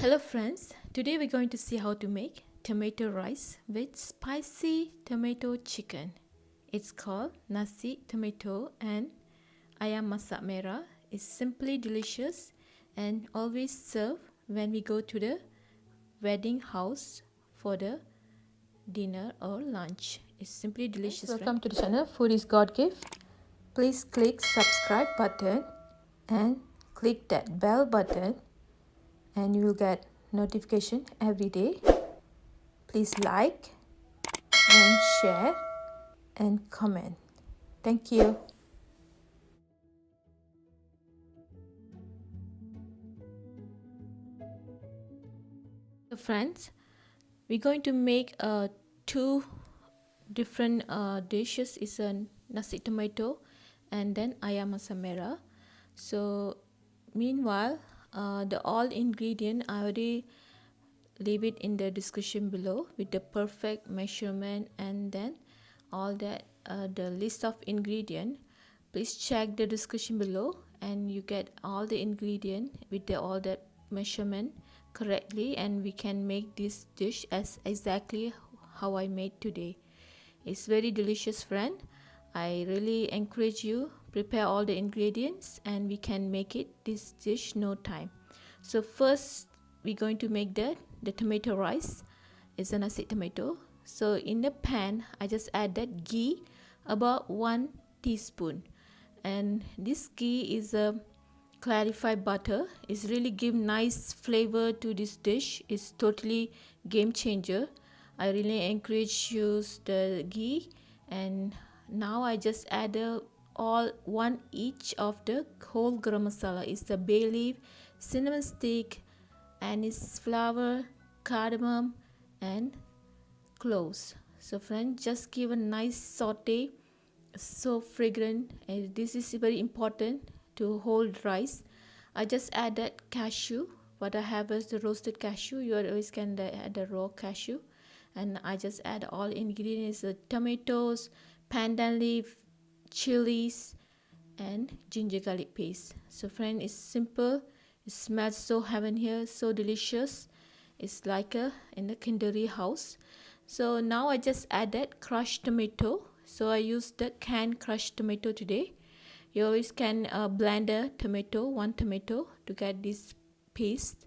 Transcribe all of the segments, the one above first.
Hello friends, today we're going to see how to make tomato rice with spicy tomato chicken. It's called Nasi tomato and Ayam Masak Merah. It's simply delicious and always served when we go to the wedding house for the dinner or lunch. It's simply delicious. Welcome to the channel Food is God Gift. Please click subscribe button and click that bell button and you will get notification every day. Please like and share and comment. Thank you. So friends, we're going to make two different dishes. Is a nasi tomato and then ayam masak merah. So meanwhile, the all ingredient I already leave it in the description below with the perfect measurement and then all that the list of ingredient. Please check the description below and you get all the ingredient with all that measurement correctly, and we can make this dish as exactly how I made today. It's very delicious friend. I really encourage you prepare all the ingredients and we can make it this dish no time. So first we're going to make the tomato rice. It's a nasi tomato. So in the pan I just add that ghee about 1 teaspoon, and this ghee is a clarified butter. It's really give nice flavor to this dish. It's totally game changer. I really encourage use the ghee. And now I just add all one each of the whole garam masala. It's the bay leaf, cinnamon stick, anise flower, cardamom and cloves. So friends, just give a nice saute, so fragrant, and this is very important to hold rice. I just added cashew. What I have is the roasted cashew. You always can add the raw cashew. And I just add all ingredients: the tomatoes, pandan leaf, chilies, and ginger garlic paste. So friend, it's simple. It smells so heaven here, so delicious. It's like a in the Kenduri house. So now I just added crushed tomato. So I used the canned crushed tomato today. You always can blend a tomato, one tomato, to get this paste.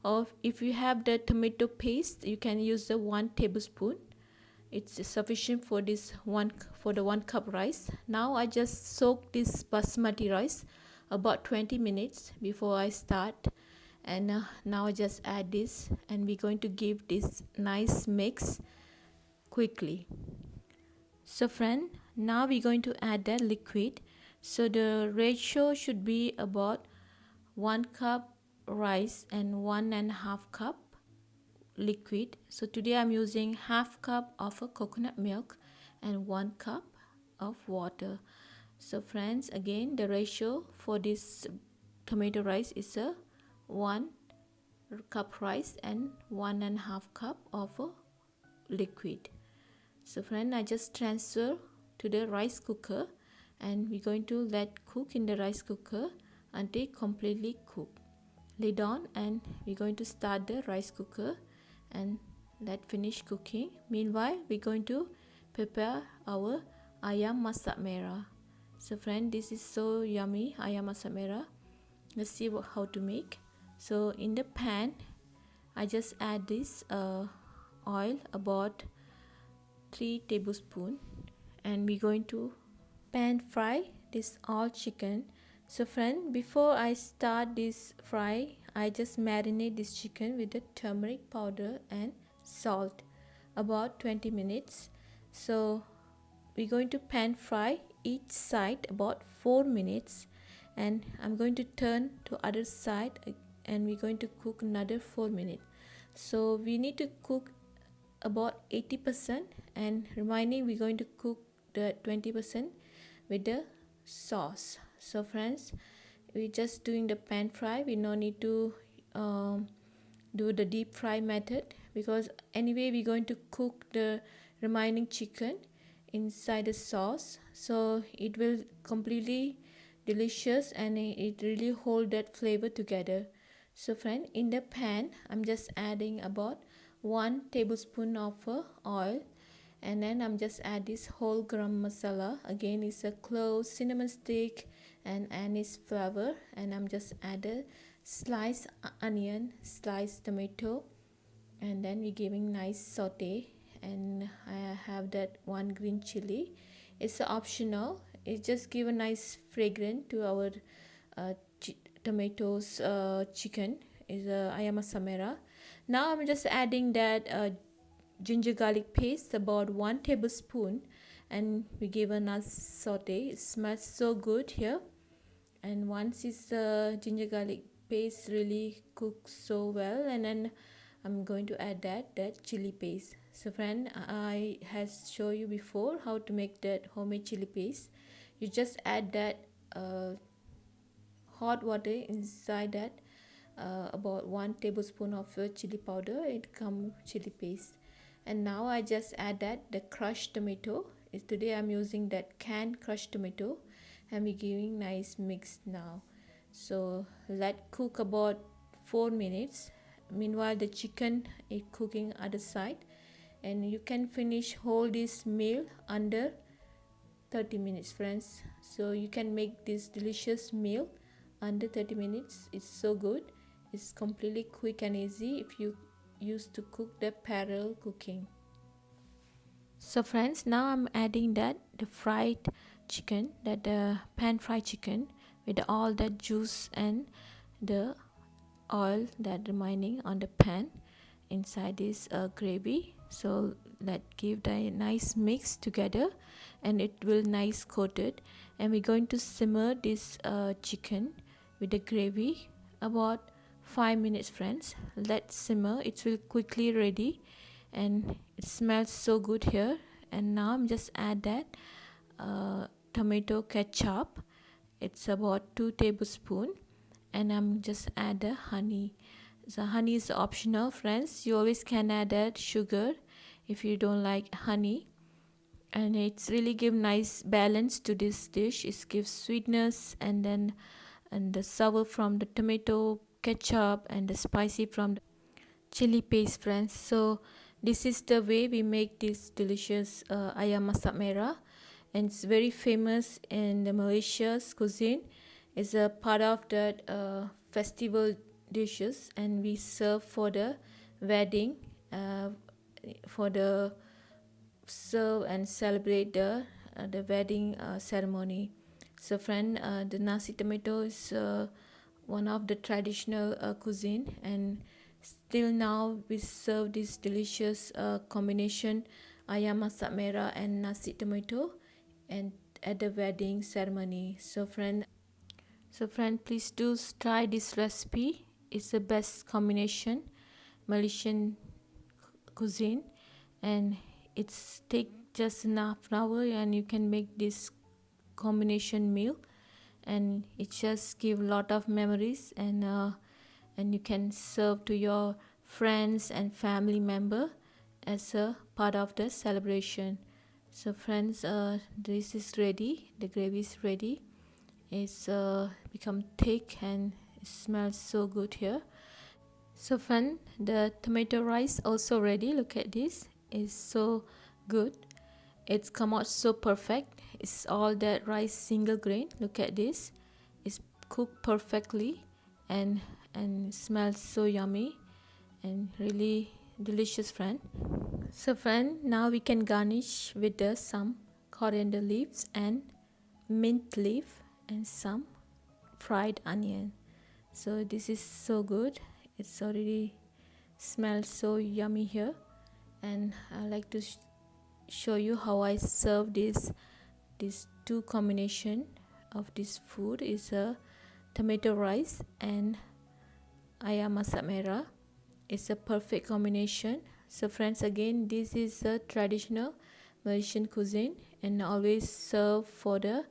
Or if you have the tomato paste, you can use the 1 tablespoon. It's sufficient for this the 1 cup rice. Now I just soak this basmati rice about 20 minutes before I start, and now I just add this and we're going to give this nice mix quickly. So friend, now we're going to add the liquid. So the ratio should be about 1 cup rice and 1.5 cup liquid. So today I'm using half cup of a coconut milk and 1 cup of water. So friends, again the ratio for this tomato rice is a 1 cup rice and 1.5 cup of a liquid. So friend, I just transfer to the rice cooker and we're going to let cook in the rice cooker until completely cooked. Lid on and we're going to start the rice cooker and let finish cooking. Meanwhile, we're going to prepare our ayam masak merah. So friend, this is so yummy ayam masak merah. Let's see how to make. So in the pan, I just add this oil about 3 tablespoons, and we're going to pan fry this all chicken. So friend, before I start this fry, I just marinate this chicken with the turmeric powder and salt about 20 minutes. So we're going to pan fry each side about 4 minutes, and I'm going to turn to other side and we're going to cook another 4 minutes. So we need to cook about 80% and remaining we're going to cook the 20% with the sauce. So friends, we're just doing the pan fry. We no need to do the deep fry method, because anyway we're going to cook the remaining chicken inside the sauce, so it will completely delicious and it really hold that flavor together. So friend, in the pan I'm just adding about 1 tablespoon of oil, and then I'm just add this whole garam masala. Again, it's a clove, cinnamon stick and anise flower, and I'm just add a sliced onion, sliced tomato, and then we're giving nice saute, and I have that 1 green chili. It's optional, it just give a nice fragrance to our uh, tomatoes chicken is Ayam Masak Merah. Now I'm just adding that ginger garlic paste about 1 tablespoon, and we give a nice saute. It smells so good here, and once it's ginger garlic paste really cooks so well, and then I'm going to add that chili paste. So friend, I has show you before how to make that homemade chili paste. You just add that hot water inside that about 1 tablespoon of chili powder. It come chili paste, and now I just add that the crushed tomato. Today I'm using that canned crushed tomato, and we giving nice mix now. So let cook about 4 minutes. Meanwhile the chicken is cooking other side, and you can finish whole this meal under 30 minutes friends. So you can make this delicious meal under 30 minutes. It's so good, it's completely quick and easy if you used to cook the parallel cooking. So friends, now I'm adding that the fried chicken, that the pan fried chicken with all that juice and the oil that remaining on the pan inside this gravy. So let give the nice mix together, and it will nice coated, and we're going to simmer this chicken with the gravy about 5 minutes friends. Let simmer, it will quickly ready, and it smells so good here. And now I'm just add that tomato ketchup. It's about 2 tablespoons, and I'm just add the honey. So honey is optional friends, you always can add that sugar if you don't like honey, and it's really give nice balance to this dish. It gives sweetness, and then and the sour from the tomato ketchup, and the spicy from the chili paste friends. So this is the way we make this delicious Ayam Masak Merah, and it's very famous in the Malaysia's cuisine. It's a part of that festival dishes, and we serve for the wedding, for the serve and celebrate the wedding ceremony. So friend, the nasi tomato is one of the traditional cuisine, and still now we serve this delicious combination Ayam Masak Merah and nasi tomato, and at the wedding ceremony. So friend, please do try this recipe. It's the best combination Malaysian cuisine, and it's take just enough an hour, and you can make this combination meal, and it just give lot of memories, and you can serve to your friends and family member as a part of the celebration. So friends, this is ready, the gravy is ready. It's become thick, and it smells so good here. So friend, the tomato rice also ready. Look at this, it's so good, it's come out so perfect. It's all that rice single grain. Look at this, it's cooked perfectly, and smells so yummy and really delicious friend. So friend, now we can garnish with some coriander leaves and mint leaf and some fried onion. So this is so good, it's already smells so yummy here, and I like to show you how I serve this two combination of this food. Is a tomato rice and Ayam Masak Merah. It's a perfect combination. So friends, again, this is a traditional Malaysian cuisine, and always serve for the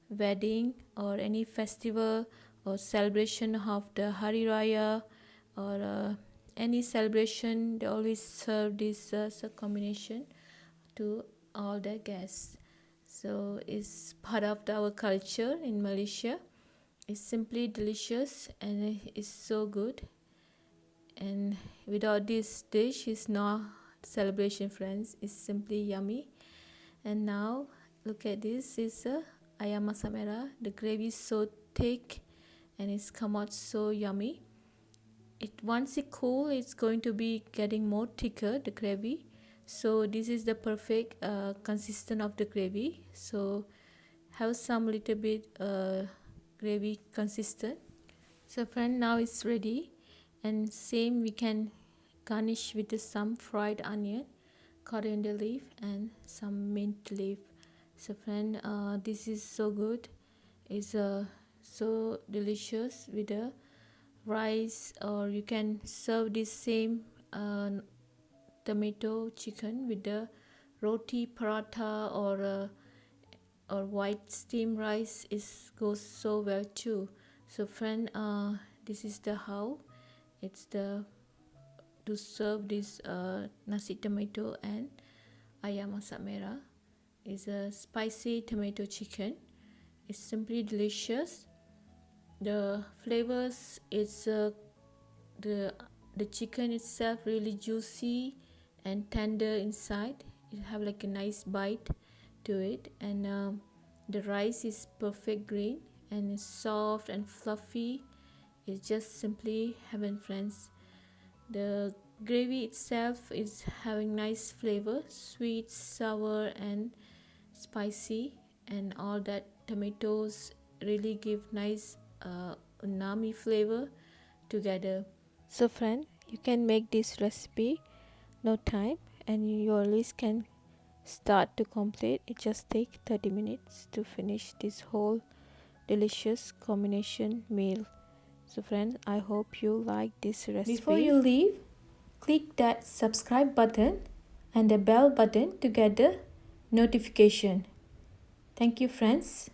wedding or any festival or celebration of the Hari Raya, or any celebration. They always serve this as a combination to all the guests. So it's part of our culture in Malaysia. It's simply delicious, and it's so good. and without this dish is not celebration, friends. It's simply yummy. And now look at this, is a Ayam Masak Merah. The gravy is so thick and it's come out so yummy. Once it cool, it's going to be getting more thicker, the gravy. So this is the perfect consistent of the gravy. So have some little bit gravy consistent. So friend, now it's ready, and same we can garnish with some fried onion, coriander leaf, and some mint leaf. So friend, this is so good. It's so delicious with the rice, or you can serve this same tomato chicken with the roti paratha, or white steamed rice is goes so well too. So friend, this is the how it's the to serve this nasi tomato and ayam masak merah. Is a spicy tomato chicken. It's simply delicious. The flavors, it's the chicken itself really juicy and tender inside. It have like a nice bite to it, and the rice is perfect green and it's soft and fluffy. It's just simply heaven, friends. The gravy itself is having nice flavor, sweet, sour, and spicy, and all that tomatoes really give nice umami flavor together. So friend, you can make this recipe no time, and your list can start to complete. It just take 30 minutes to finish this whole delicious combination meal. So friends, I hope you like this recipe. Before you leave, click that subscribe button and the bell button to get the notification. Thank you, friends.